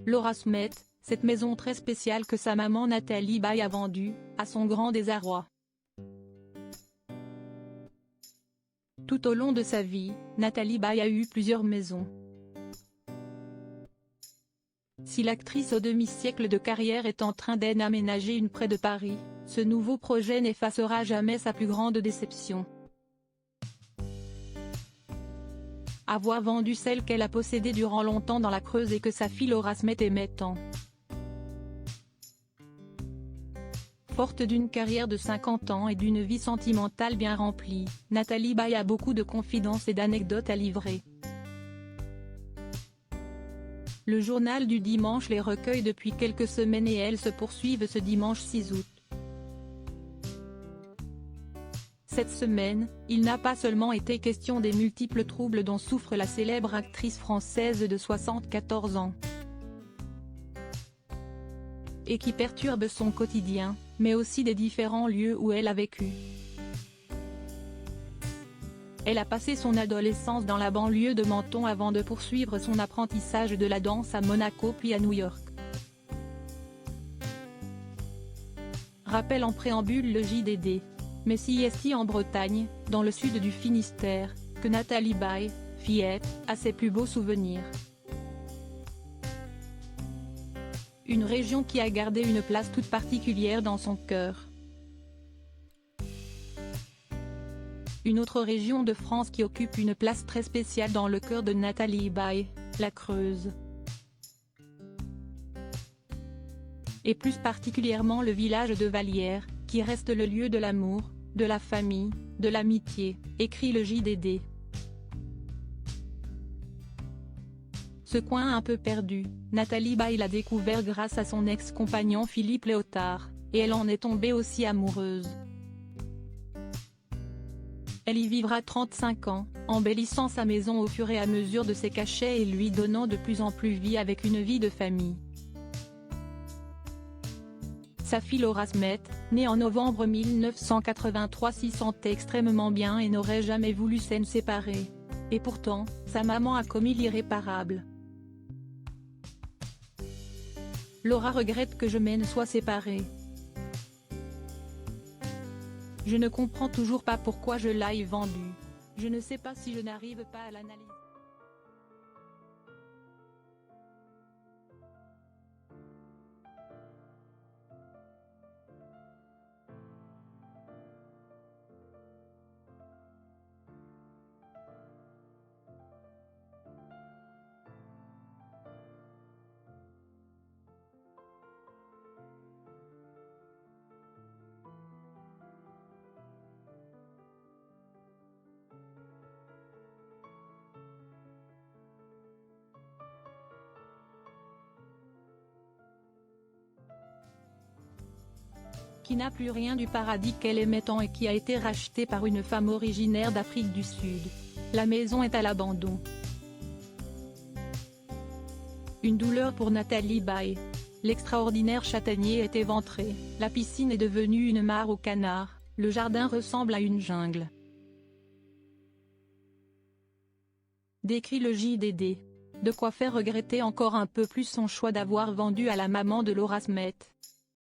Laura Smet, cette maison très spéciale que sa maman Nathalie Baye a vendue, à son grand désarroi. Tout au long de sa vie, Nathalie Baye a eu plusieurs maisons. Si l'actrice au demi-siècle de carrière est en train d'en aménager une près de Paris, ce nouveau projet n'effacera jamais sa plus grande déception. Avoir vendu celle qu'elle a possédée durant longtemps dans la Creuse et que sa fille Laura Smet aimait tant. Forte d'une carrière de 50 ans et d'une vie sentimentale bien remplie, Nathalie Baye a beaucoup de confidences et d'anecdotes à livrer. Le journal du dimanche les recueille depuis quelques semaines et elles se poursuivent ce dimanche 6 août. Cette semaine, il n'a pas seulement été question des multiples troubles dont souffre la célèbre actrice française de 74 ans. Et qui perturbent son quotidien, mais aussi des différents lieux où elle a vécu. Elle a passé son adolescence dans la banlieue de Menton avant de poursuivre son apprentissage de la danse à Monaco puis à New York. Rappelle en préambule le JDD. Mais si est en Bretagne, dans le sud du Finistère, que Nathalie Baye, fillette, a ses plus beaux souvenirs. Une région qui a gardé une place toute particulière dans son cœur. Une autre région de France qui occupe une place très spéciale dans le cœur de Nathalie Baye, la Creuse. Et plus particulièrement le village de Vallières, qui reste le lieu de l'amour, de la famille, de l'amitié, écrit le JDD. Ce coin un peu perdu, Nathalie Baye l'a découvert grâce à son ex-compagnon Philippe Léotard, et elle en est tombée aussi amoureuse. Elle y vivra 35 ans, embellissant sa maison au fur et à mesure de ses cachets et lui donnant de plus en plus vie avec une vie de famille. Sa fille Laura Smet, née en novembre 1983 s'y sentait extrêmement bien et n'aurait jamais voulu s'en séparer. Et pourtant, sa maman a commis l'irréparable. Laura regrette que je m'en sois séparée. Je ne comprends toujours pas pourquoi je l'ai vendue. Je ne sais pas si je n'arrive pas à l'analyser. Qui n'a plus rien du paradis qu'elle aimait tant et qui a été rachetée par une femme originaire d'Afrique du Sud. La maison est à l'abandon. Une douleur pour Nathalie Baye. L'extraordinaire châtaignier est éventré, la piscine est devenue une mare aux canards, le jardin ressemble à une jungle. Décrit le JDD. De quoi faire regretter encore un peu plus son choix d'avoir vendu à la maman de Laura Smet.